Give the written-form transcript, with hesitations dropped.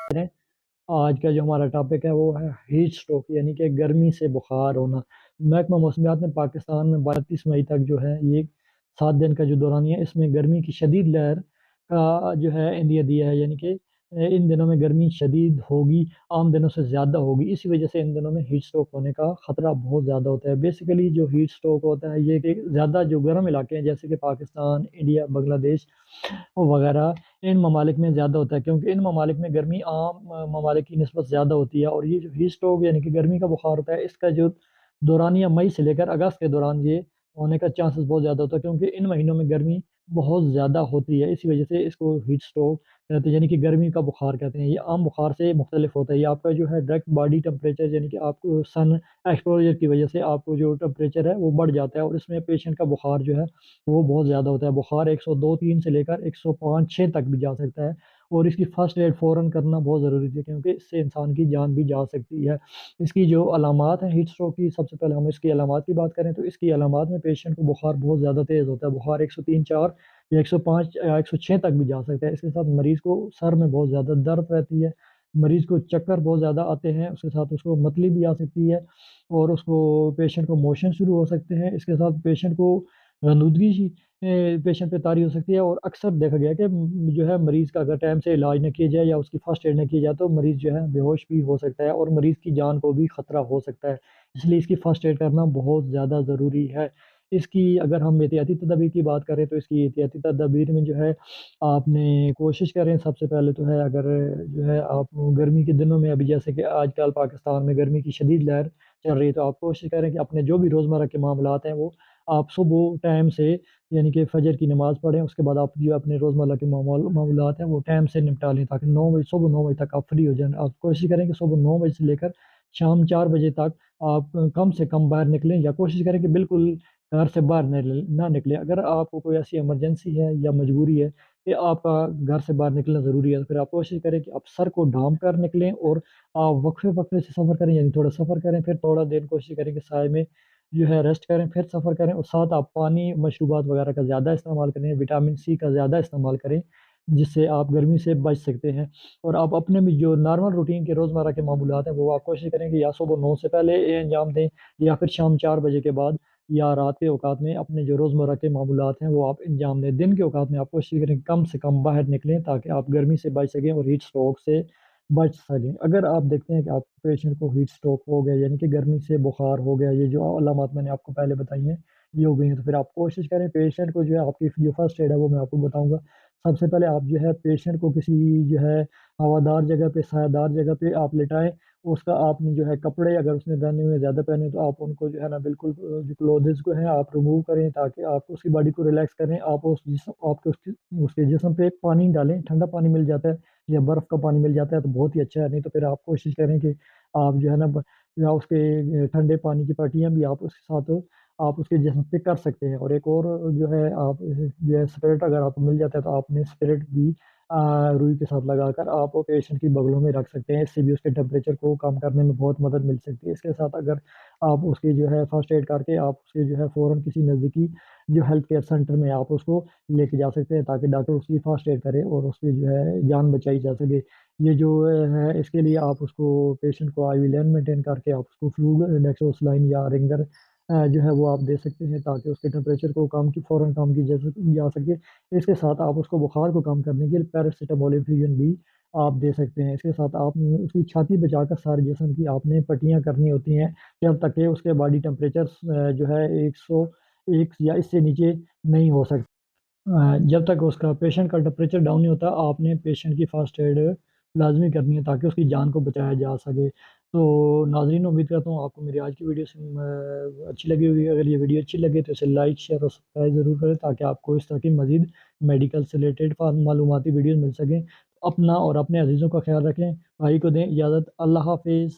करें। आज का जो हमारा टॉपिक है वो है हीट स्ट्रोक यानी कि गर्मी से बुखार होना। महकमा मौसमियात ने पाकिस्तान में 32 मई तक जो है ये 7 दिन का जो दौरानिया है इसमें गर्मी की शदीद लहर का जो है इंडिया दिया है, यानी कि इन दिनों में गर्मी शदीद होगी, आम दिनों से ज़्यादा होगी। इसी वजह से इन दिनों में हीट स्ट्रोक होने का ख़तरा बहुत ज़्यादा होता है। बेसिकली जो हीट स्ट्रोक होता है ये कि ज़्यादा जो गर्म इलाके हैं जैसे कि पाकिस्तान, इंडिया, बांग्लादेश वगैरह, इन ममालिक में ज़्यादा होता है क्योंकि इन ममालिक में गर्मी आम ममालिक की निस्बत ज़्यादा होती है। और ये जो हीट स्ट्रोक यानी कि गर्मी का बुखार होता है इसका जो दौरानिया मई से लेकर अगस्त के दौरान ये होने का चांसेस बहुत ज़्यादा होता है क्योंकि इन महीनों में गर्मी बहुत ज़्यादा होती है। इसी वजह से इसको हीट स्ट्रोक कहते हैं, यानी कि गर्मी का बुखार कहते हैं। ये आम बुखार से मुख्तलिफ होता है। ये आपका जो है डायरेक्ट बॉडी टेम्परेचर यानी कि आपको सन एक्सपोजर की वजह से आपको जो टेम्परेचर है वो बढ़ जाता है और इसमें पेशेंट का बुखार जो है वो बहुत ज़्यादा होता है। बुखार 102-3 से लेकर 105-6 तक भी जा सकता है। और इसकी फर्स्ट एड फ़ौरन करना बहुत ज़रूरी है क्योंकि इससे इंसान की जान भी जा सकती है। इसकी जो अलामात हैं हीट स्ट्रोक की, सबसे पहले हम इसकी अलामात की बात करें तो इसकी अलामात में पेशेंट को बुखार बहुत ज़्यादा तेज़ होता है। बुखार 103-4 या 105 या 106 तक भी जा सकता है। इसके साथ मरीज़ को सर में बहुत ज़्यादा दर्द रहती है, मरीज़ को चक्कर बहुत ज़्यादा आते हैं, उसके साथ उसको मतली भी आ सकती है और उसको पेशेंट को मोशन शुरू हो सकते हैं। इसके साथ पेशेंट को गंदुदगी पेशेंट पे तारी हो सकती है और अक्सर देखा गया है कि जो है मरीज़ का अगर टाइम से इलाज न किया जाए या उसकी फर्स्ट एड न की जाए तो मरीज़ जो है बेहोश भी हो सकता है और मरीज़ की जान को भी खतरा हो सकता है। इसलिए इसकी फर्स्ट एड करना बहुत ज़्यादा ज़रूरी है। इसकी अगर हम एहतियाती तदाबीर की बात करें तो इसकी एहतियाती तदाबीर में जो है आपने कोशिश करें, सबसे पहले तो है अगर जो है आप गर्मी के दिनों में अभी जैसे कि आजकल पाकिस्तान में गर्मी की शदीद लहर चल रही है तो आप कोशिश करें कि अपने जो भी रोज़मर्रा के मामलात हैं वो आप सुबह टाइम से यानी कि फ़जर की नमाज़ पढ़ें। उसके बाद आप जो अपने रोज़मर्रा के मामूलात हैं वो टाइम से निपटा लें ताकि 9 बजे सुबह 9 बजे तक आप फ्री हो जाएँ। आप कोशिश करें कि सुबह 9 बजे से लेकर शाम 4 बजे तक आप कम से कम बाहर निकलें या कोशिश करें कि बिल्कुल घर से बाहर ना निकलें। अगर आपको कोई ऐसी इमरजेंसी है या मजबूरी है कि आपका घर से बाहर निकलना ज़रूरी है, तो फिर आप कोशिश करें कि आप सर को ढाँप कर निकलें और आप वक़्फ़े-वक़्फ़े से सफ़र करें, यानी थोड़ा सफ़र करें, फिर थोड़ा देर कोशिश करें कि साए में जो है रेस्ट करें, फिर सफ़र करें और साथ आप पानी, मशरूबात वग़ैरह का ज़्यादा इस्तेमाल करें, विटामिन सी का ज़्यादा इस्तेमाल करें, जिससे आप गर्मी से बच सकते हैं। और आप अपने भी जो नॉर्मल रूटीन के रोज़मर्रा के मामूलात हैं, वो आप कोशिश करें कि या सुबह 9 से पहले अंजाम दें या फिर शाम 4 बजे के बाद या रात के औकात में अपने जो रोज़मर्रा के मामूलात हैं, वो आप अंजाम दें। दिन के औकात में आप कोशिश करें कम से कम बाहर निकलें ताकि आप गर्मी से बच सकें और हीट स्ट्रोक से बच सकें। अगर आप देखते हैं कि आप पेशेंट को हीट स्ट्रोक हो गया यानी कि गर्मी से बुखार हो गया, ये जो अलामत मैंने आपको पहले बताई हैं, ये हो गई हैं, तो फिर आप कोशिश करें पेशेंट को जो है आपकी जो फर्स्ट एड है वो मैं आपको बताऊँगा। सबसे पहले आप जो है पेशेंट को किसी जो है हवादार जगह पे, सायादार जगह पे आप लिटाएँ। उसका आपने जो है कपड़े अगर उसने पहने हुए हैं, ज़्यादा पहने तो आप उनको जो है ना बिल्कुल जो क्लोथ्स को है आप रिमूव करें ताकि आप उसकी बॉडी को रिलैक्स करें। आप उस जिस्म आपके उसकी उसके जिस्म पे पानी डालें, ठंडा पानी मिल जाता है या बर्फ़ का पानी मिल जाता है तो बहुत ही अच्छा है, नहीं तो फिर आप कोशिश करें कि आप जो है ना या उसके ठंडे पानी की पट्टियाँ भी आप उसके साथ आप उसके जिस्म पे कर सकते हैं। और एक और जो है आप जो है स्पिरिट अगर आपको मिल जाता है तो आपने स्पिरिट भी रुई के साथ लगाकर आप वो पेशेंट की बगलों में रख सकते हैं। इससे भी उसके टेम्परेचर को कम करने में बहुत मदद मिल सकती है। इसके साथ अगर आप उसकी जो है फर्स्ट एड करके आप उसे जो है फ़ौरन किसी नज़दीकी जो हेल्थ केयर सेंटर में आप उसको लेके जा सकते हैं ताकि डॉक्टर उसकी फर्स्ट एड करे और उसकी जो है जान बचाई जा सके। ये जो है इसके लिए आप उसको पेशेंट को आईवी लेन मेंटेन करके आप उसको फ्लू डेक्सोसाइलिन या रिंगर जो है वो आप दे सकते हैं ताकि उसके टेम्परेचर को कम की फ़ौरन कम की जा सके। इसके साथ आप उसको बुखार को कम करने के लिए पैरासिटामोल इन्फ्यूज़न भी आप दे सकते हैं। इसके साथ आप उसकी छाती बचाकर सारे जिस्म की आपने पट्टियाँ करनी होती हैं, जब तक कि उसके बॉडी टेम्परेचर जो है 101 या इससे नीचे नहीं हो जब तक उसका पेशेंट का टेम्परेचर डाउन नहीं होता, आपने पेशेंट की फ़र्स्ट एड लाज़मी करनी है ताकि उसकी जान को बचाया जा सके। तो नाज़रीन उम्मीद करता हूँ आपको मेरी आज की वीडियो अच्छी लगी होगी। अगर ये वीडियो अच्छी लगे तो इसे लाइक, शेयर और सब्सक्राइब ज़रूर करें ताकि आपको इस तरह की मज़ीद मेडिकल से रिलेटेड मालूमाती वीडियोज़ मिल सकें। अपना और अपने अज़ीज़ों का ख़्याल रखें। भाई को दें इजाज़त। अल्लाह हाफ़िज़।